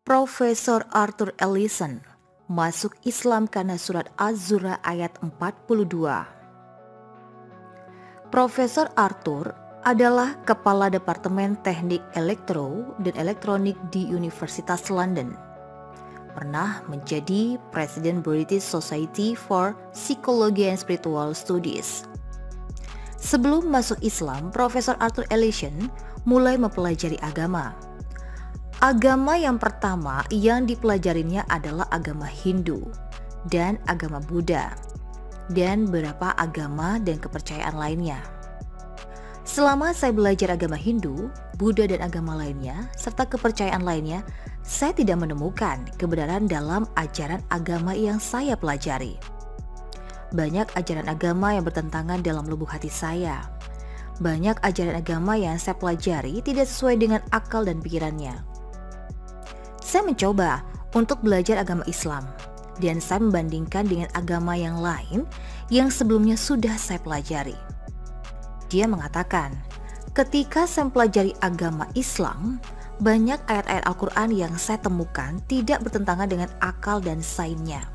Profesor Arthur Ellison masuk Islam karena surat Az-Zura ayat 42. Profesor Arthur adalah Kepala Departemen Teknik Elektro dan Elektronik di Universitas London. Pernah menjadi Presiden British Society for Psychology and Spiritual Studies. Sebelum masuk Islam, Profesor Arthur Ellison mulai mempelajari agama. Agama yang pertama yang dipelajarinya adalah agama Hindu dan agama Buddha, dan beberapa agama dan kepercayaan lainnya. Selama saya belajar agama Hindu, Buddha dan agama lainnya, serta kepercayaan lainnya, saya tidak menemukan kebenaran dalam ajaran agama yang saya pelajari. Banyak ajaran agama yang bertentangan dalam lubuk hati saya. Banyak ajaran agama yang saya pelajari tidak sesuai dengan akal dan pikirannya. Saya mencoba untuk belajar agama Islam, dan saya membandingkan dengan agama yang lain yang sebelumnya sudah saya pelajari. Dia mengatakan, ketika saya mempelajari agama Islam, banyak ayat-ayat Al-Quran yang saya temukan tidak bertentangan dengan akal dan sainsnya.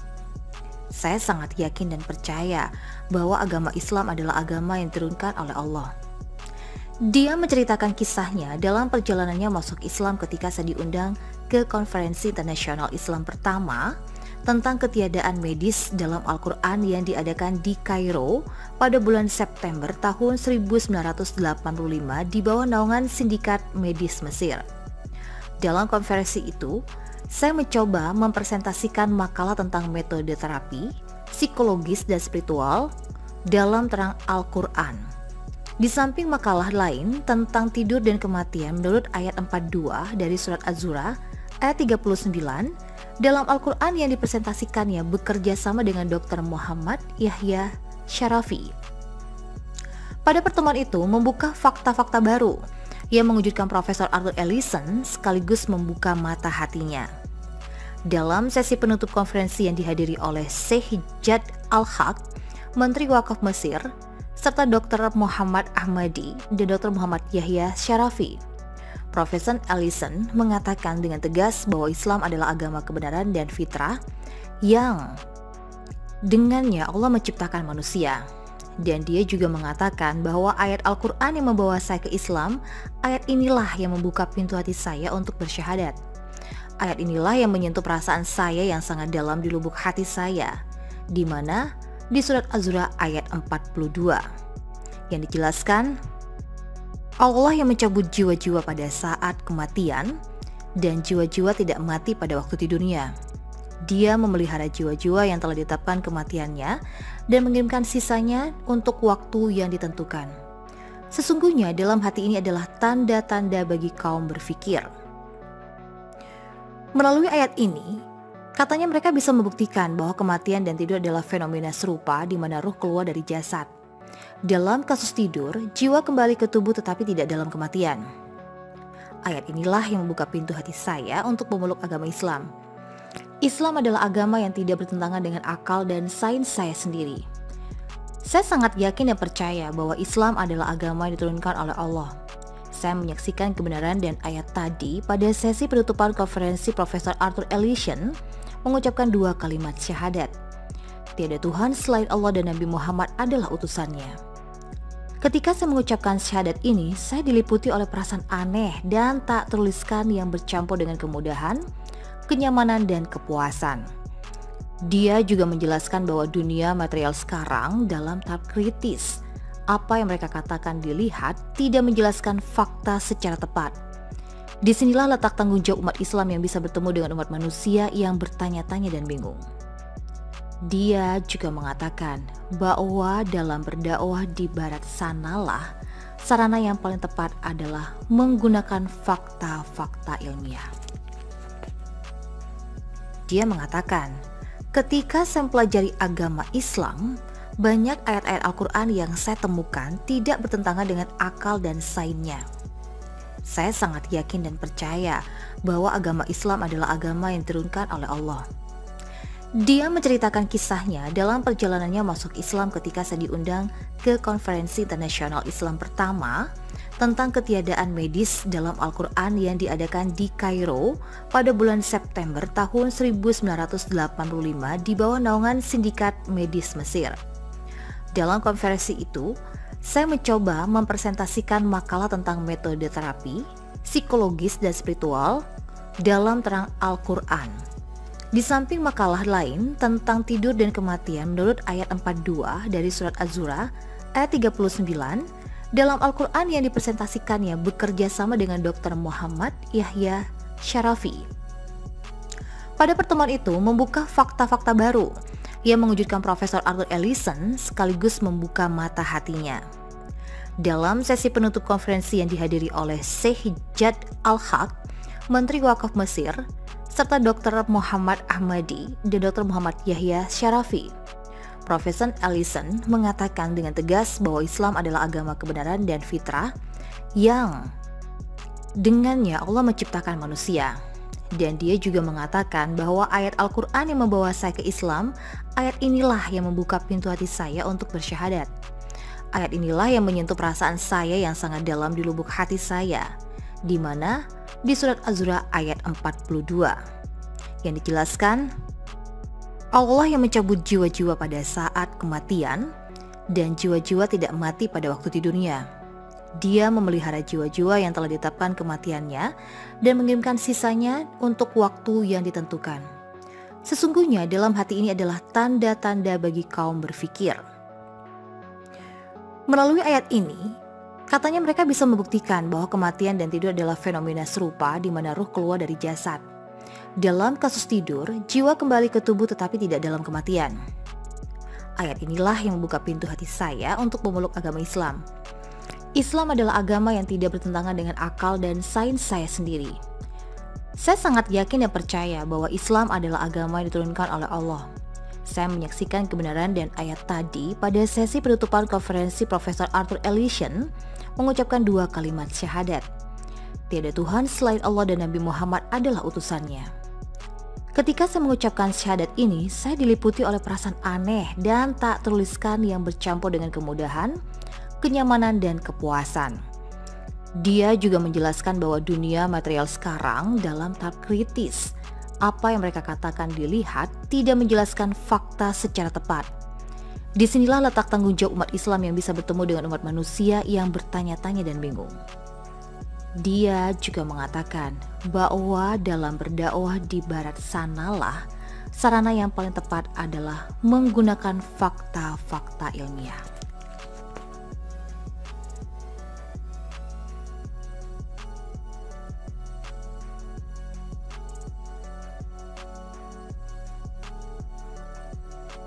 Saya sangat yakin dan percaya bahwa agama Islam adalah agama yang diturunkan oleh Allah. Dia menceritakan kisahnya dalam perjalanannya masuk Islam ketika saya diundang ke Konferensi Internasional Islam pertama tentang ketiadaan medis dalam Al-Quran yang diadakan di Kairo pada bulan September tahun 1985 di bawah naungan Sindikat Medis Mesir. Dalam konferensi itu, saya mencoba mempresentasikan makalah tentang metode terapi, psikologis dan spiritual dalam terang Al-Quran. Di samping makalah lain tentang tidur dan kematian menurut ayat 42 dari surat Az-Zura ayat 39, dalam Al-Quran yang dipresentasikannya bekerja sama dengan Dr. Muhammad Yahya Syarafi. Pada pertemuan itu membuka fakta-fakta baru yang mengejutkan Profesor Arthur Ellison sekaligus membuka mata hatinya. Dalam sesi penutup konferensi yang dihadiri oleh Syekh Jad Al-Haq, Menteri Wakaf Mesir, serta Dr. Muhammad Ahmadi dan Dr. Muhammad Yahya Syarafi, Profesor Ellison mengatakan dengan tegas bahwa Islam adalah agama kebenaran dan fitrah yang dengannya Allah menciptakan manusia. Dan dia juga mengatakan bahwa ayat Al-Quran yang membawa saya ke Islam, ayat inilah yang membuka pintu hati saya untuk bersyahadat. Ayat inilah yang menyentuh perasaan saya yang sangat dalam di lubuk hati saya, di mana di surat Az-Zura ayat 42 yang dijelaskan, Allah yang mencabut jiwa-jiwa pada saat kematian dan jiwa-jiwa tidak mati pada waktu tidurnya. Dia memelihara jiwa-jiwa yang telah ditetapkan kematiannya dan mengirimkan sisanya untuk waktu yang ditentukan. Sesungguhnya dalam hati ini adalah tanda-tanda bagi kaum berfikir. Melalui ayat ini, katanya mereka bisa membuktikan bahwa kematian dan tidur adalah fenomena serupa di mana ruh keluar dari jasad. Dalam kasus tidur, jiwa kembali ke tubuh tetapi tidak dalam kematian. Ayat inilah yang membuka pintu hati saya untuk memeluk agama Islam. Islam adalah agama yang tidak bertentangan dengan akal dan sains saya sendiri. Saya sangat yakin dan percaya bahwa Islam adalah agama yang diturunkan oleh Allah. Saya menyaksikan kebenaran dan ayat tadi pada sesi penutupan konferensi Profesor Arthur Ellison mengucapkan dua kalimat syahadat. Tiada Tuhan selain Allah dan Nabi Muhammad adalah utusannya. Ketika saya mengucapkan syahadat ini, saya diliputi oleh perasaan aneh dan tak tertuliskan yang bercampur dengan kemudahan, kenyamanan, dan kepuasan. Dia juga menjelaskan bahwa dunia material sekarang dalam tahap kritis. Apa yang mereka katakan dilihat tidak menjelaskan fakta secara tepat. Disinilah letak tanggung jawab umat Islam yang bisa bertemu dengan umat manusia yang bertanya-tanya dan bingung. Dia juga mengatakan bahwa dalam berdakwah di barat sanalah sarana yang paling tepat adalah menggunakan fakta-fakta ilmiah. Dia mengatakan, ketika saya mempelajari agama Islam, banyak ayat-ayat Al-Quran yang saya temukan tidak bertentangan dengan akal dan sainsnya. Saya sangat yakin dan percaya bahwa agama Islam adalah agama yang diturunkan oleh Allah. Dia menceritakan kisahnya dalam perjalanannya masuk Islam ketika saya diundang ke Konferensi Internasional Islam pertama tentang ketiadaan medis dalam Al-Quran yang diadakan di Kairo pada bulan September tahun 1985 di bawah naungan Sindikat Medis Mesir. Dalam konferensi itu, saya mencoba mempresentasikan makalah tentang metode terapi, psikologis dan spiritual dalam terang Al-Quran. Di samping makalah lain tentang tidur dan kematian menurut ayat 42 dari surat Az-Zura ayat 39, dalam Al-Quran yang dipresentasikannya bekerja sama dengan Dr. Muhammad Yahya Syarafi. Pada pertemuan itu membuka fakta-fakta baru yang mengejutkan Profesor Arthur Ellison sekaligus membuka mata hatinya. Dalam sesi penutup konferensi yang dihadiri oleh Syekh Jad Al-Haq, Menteri Wakaf Mesir, serta Dr. Muhammad Ahmadi dan Dr. Muhammad Yahya Syarafi, Profesor Ellison mengatakan dengan tegas bahwa Islam adalah agama kebenaran dan fitrah yang dengannya Allah menciptakan manusia. Dan dia juga mengatakan bahwa ayat Al-Quran yang membawa saya ke Islam, ayat inilah yang membuka pintu hati saya untuk bersyahadat. Ayat inilah yang menyentuh perasaan saya yang sangat dalam di lubuk hati saya, di mana di surat Az-Zura ayat 42 yang dijelaskan, Allah yang mencabut jiwa-jiwa pada saat kematian dan jiwa-jiwa tidak mati pada waktu tidurnya. Dia memelihara jiwa-jiwa yang telah ditetapkan kematiannya dan mengirimkan sisanya untuk waktu yang ditentukan. Sesungguhnya dalam hati ini adalah tanda-tanda bagi kaum berfikir. Melalui ayat ini, katanya mereka bisa membuktikan bahwa kematian dan tidur adalah fenomena serupa di mana ruh keluar dari jasad. Dalam kasus tidur, jiwa kembali ke tubuh tetapi tidak dalam kematian. Ayat inilah yang membuka pintu hati saya untuk memeluk agama Islam. Islam adalah agama yang tidak bertentangan dengan akal dan sains saya sendiri. Saya sangat yakin dan percaya bahwa Islam adalah agama yang diturunkan oleh Allah. Saya menyaksikan kebenaran dan ayat tadi pada sesi penutupan konferensi Profesor Arthur Ellison mengucapkan 2 kalimat syahadat. Tiada Tuhan selain Allah dan Nabi Muhammad adalah utusannya. Ketika saya mengucapkan syahadat ini, saya diliputi oleh perasaan aneh dan tak tertuliskan yang bercampur dengan kemudahan, kenyamanan, dan kepuasan. Dia juga menjelaskan bahwa dunia material sekarang dalam tahap kritis. Apa yang mereka katakan dilihat tidak menjelaskan fakta secara tepat. Disinilah letak tanggung jawab umat Islam yang bisa bertemu dengan umat manusia yang bertanya-tanya dan bingung. Dia juga mengatakan bahwa dalam berdakwah di barat sanalah sarana yang paling tepat adalah menggunakan fakta-fakta ilmiah.